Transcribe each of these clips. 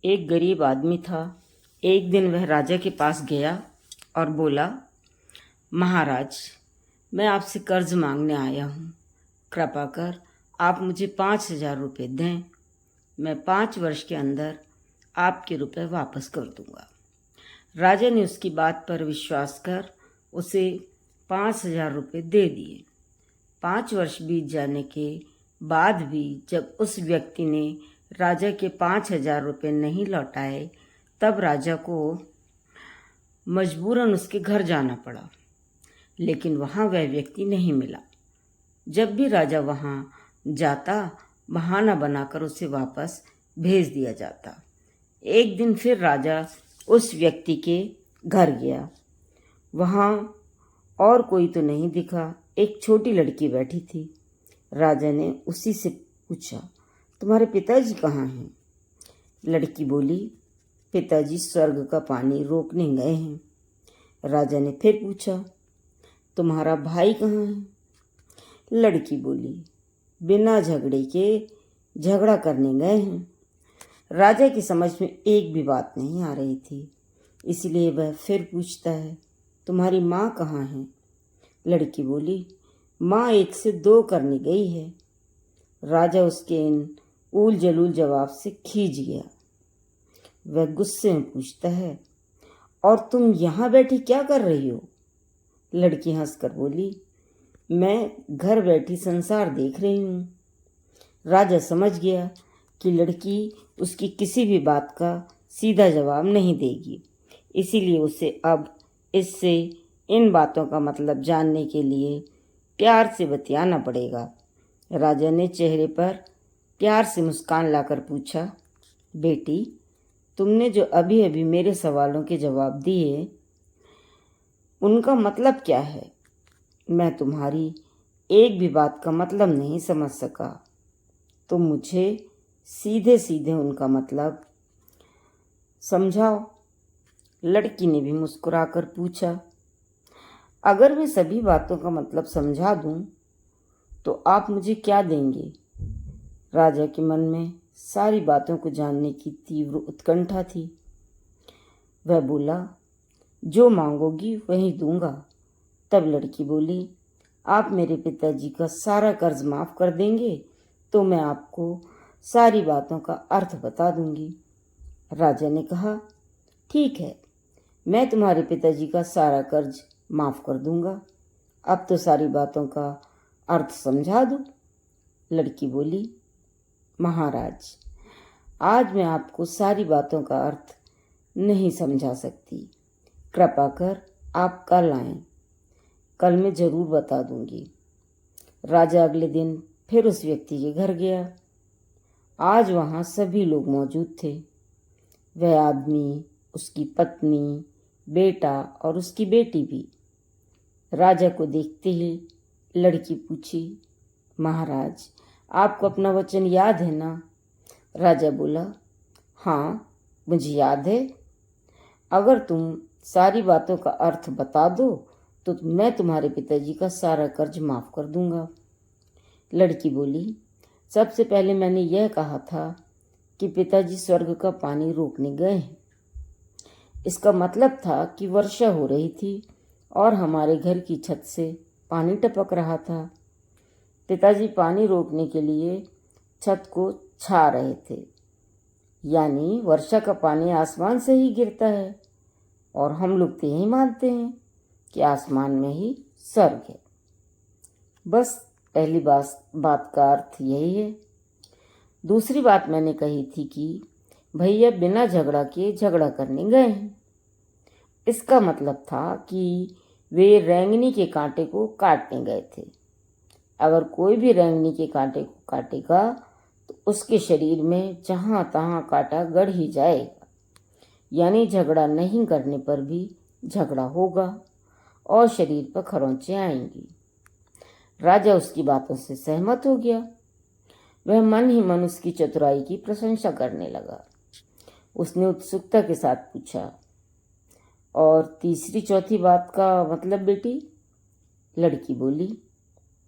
एक गरीब आदमी था। एक दिन वह राजा के पास गया और बोला, महाराज, मैं आपसे कर्ज मांगने आया हूँ। कृपा कर आप मुझे 5,000 रुपये दें। मैं 5 वर्ष के अंदर आपके रुपए वापस कर दूंगा। राजा ने उसकी बात पर विश्वास कर उसे 5,000 रुपये दे दिए। 5 वर्ष बीत जाने के बाद भी जब उस व्यक्ति ने राजा के 5,000 रुपये नहीं लौटाए, तब राजा को मजबूरन उसके घर जाना पड़ा। लेकिन वहाँ वह व्यक्ति नहीं मिला। जब भी राजा वहाँ जाता, बहाना बनाकर उसे वापस भेज दिया जाता। एक दिन फिर राजा उस व्यक्ति के घर गया। वहाँ और कोई तो नहीं दिखा। एक छोटी लड़की बैठी थी। राजा ने उसी से पूछा, तुम्हारे पिताजी कहाँ हैं? लड़की बोली, पिताजी स्वर्ग का पानी रोकने गए हैं। राजा ने फिर पूछा, तुम्हारा भाई कहाँ है? लड़की बोली, बिना झगड़े के झगड़ा करने गए हैं। राजा की समझ में एक भी बात नहीं आ रही थी, इसलिए वह फिर पूछता है, तुम्हारी माँ कहाँ है? लड़की बोली, माँ 1 से 2 करने गई है। राजा उसके इन ऊल जलूल जवाब से खींच गया। वह गुस्से में पूछता है, और तुम यहाँ बैठी क्या कर रही हो? लड़की हंसकर बोली, मैं घर बैठी संसार देख रही हूँ। राजा समझ गया कि लड़की उसकी किसी भी बात का सीधा जवाब नहीं देगी, इसीलिए उसे अब इससे इन बातों का मतलब जानने के लिए प्यार से बतियाना पड़ेगा। राजा ने चेहरे पर प्यार से मुस्कान लाकर पूछा, बेटी, तुमने जो अभी अभी मेरे सवालों के जवाब दिए, उनका मतलब क्या है? मैं तुम्हारी एक भी बात का मतलब नहीं समझ सका। तुम मुझे सीधे सीधे उनका मतलब समझाओ। लड़की ने भी मुस्कुराकर पूछा, अगर मैं सभी बातों का मतलब समझा दूं, तो आप मुझे क्या देंगे? राजा के मन में सारी बातों को जानने की तीव्र उत्कंठा थी। वह बोला, जो मांगोगी वही दूंगा। तब लड़की बोली, आप मेरे पिताजी का सारा कर्ज माफ कर देंगे तो मैं आपको सारी बातों का अर्थ बता दूंगी। राजा ने कहा, ठीक है, मैं तुम्हारे पिताजी का सारा कर्ज माफ कर दूंगा। अब तो सारी बातों का अर्थ समझा दो। लड़की बोली, महाराज, आज मैं आपको सारी बातों का अर्थ नहीं समझा सकती। कृपा कर आप कल आएं। कल मैं जरूर बता दूंगी। राजा अगले दिन फिर उस व्यक्ति के घर गया। आज वहाँ सभी लोग मौजूद थे। वह आदमी, उसकी पत्नी, बेटा और उसकी बेटी भी। राजा को देखते ही लड़की पूछी, महाराज, आपको अपना वचन याद है ना? राजा बोला, हाँ, मुझे याद है। अगर तुम सारी बातों का अर्थ बता दो तो मैं तुम्हारे पिताजी का सारा कर्ज माफ कर दूंगा। लड़की बोली, सबसे पहले मैंने यह कहा था कि पिताजी स्वर्ग का पानी रोकने गए हैं। इसका मतलब था कि वर्षा हो रही थी और हमारे घर की छत से पानी टपक रहा था। पिताजी पानी रोकने के लिए छत को छा रहे थे, यानी वर्षा का पानी आसमान से ही गिरता है, और हम लोग तो यही मानते हैं कि आसमान में ही स्वर्ग है। बस पहली बात का अर्थ यही है। दूसरी बात मैंने कही थी कि भैया बिना झगड़ा के झगड़ा करने गए हैं। इसका मतलब था कि वे रेंगनी के कांटे को काटने गए थे। अगर कोई भी रेंगनी के कांटे को काटेगा तो उसके शरीर में जहाँ तहाँ कांटा गड़ ही जाएगा, यानी झगड़ा नहीं करने पर भी झगड़ा होगा और शरीर पर खरोंचें आएंगी। राजा उसकी बातों से सहमत हो गया। वह मन ही मन उसकी चतुराई की प्रशंसा करने लगा। उसने उत्सुकता के साथ पूछा, और तीसरी चौथी बात का मतलब बेटी? लड़की बोली,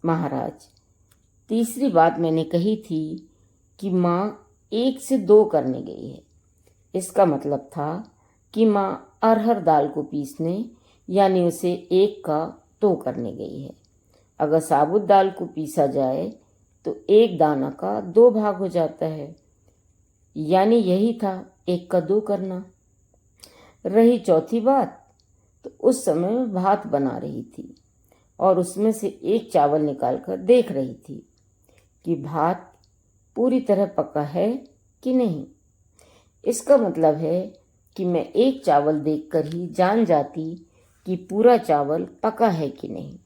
महाराज, तीसरी बात मैंने कही थी कि माँ 1 से 2 करने गई है। इसका मतलब था कि माँ अरहर दाल को पीसने यानी उसे एक का 2 करने गई है। अगर साबुत दाल को पीसा जाए तो एक दाना का 2 भाग हो जाता है, यानी यही था 1 का 2 करना। रही चौथी बात, तो उस समय मैं भात बना रही थी और उसमें से एक चावल निकालकर देख रही थी कि भात पूरी तरह पका है कि नहीं। इसका मतलब है कि मैं एक चावल देखकर ही जान जाती कि पूरा चावल पका है कि नहीं।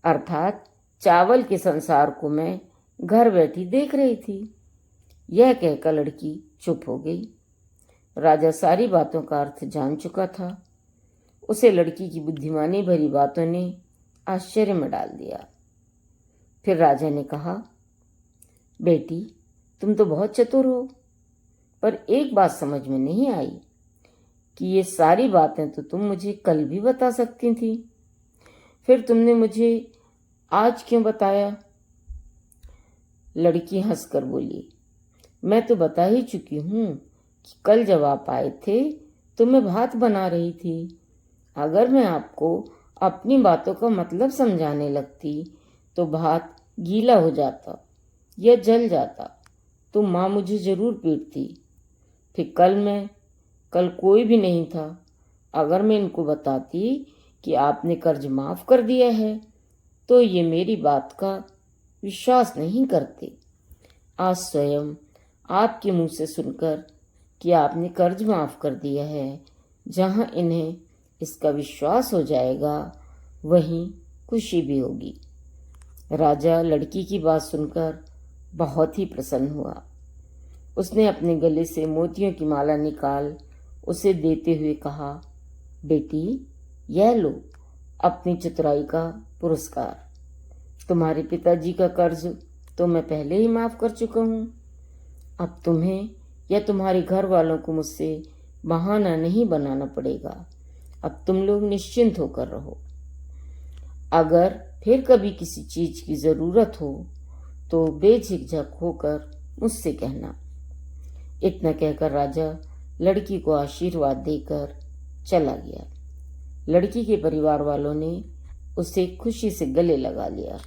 अर्थात चावल के संसार को मैं घर बैठी देख रही थी। यह कहकर लड़की चुप हो गई। राजा सारी बातों का अर्थ जान चुका था। उसे लड़की की बुद्धिमानी भरी बातों ने आश्चर्य में डाल दिया। फिर राजा ने कहा, बेटी, तुम तो बहुत चतुर हो, पर एक बात समझ में नहीं आई कि ये सारी बातें तो तुम मुझे कल भी बता सकती थी, फिर तुमने मुझे आज क्यों बताया? लड़की हंसकर बोली, मैं तो बता ही चुकी हूँ कि कल जब आप आए थे तो मैं भात बना रही थी। अगर मैं आपको अपनी बातों का मतलब समझाने लगती तो भात गीला हो जाता या जल जाता, तो माँ मुझे जरूर पीटती। फिर कल कोई भी नहीं था। अगर मैं इनको बताती कि आपने कर्ज माफ कर दिया है तो ये मेरी बात का विश्वास नहीं करते। आज स्वयं आपके मुंह से सुनकर कि आपने कर्ज माफ कर दिया है, जहां इन्हें इसका विश्वास हो जाएगा वहीं खुशी भी होगी। राजा लड़की की बात सुनकर बहुत ही प्रसन्न हुआ। उसने अपने गले से मोतियों की माला निकाल उसे देते हुए कहा, बेटी, यह लो अपनी चतुराई का पुरस्कार। तुम्हारे पिताजी का कर्ज तो मैं पहले ही माफ कर चुका हूँ। अब तुम्हें या तुम्हारे घर वालों को मुझसे बहाना नहीं बनाना पड़ेगा। अब तुम लोग निश्चिंत होकर रहो। अगर फिर कभी किसी चीज की जरूरत हो तो बेझिझक होकर मुझसे कहना। इतना कहकर राजा लड़की को आशीर्वाद देकर चला गया। लड़की के परिवार वालों ने उसे खुशी से गले लगा लिया।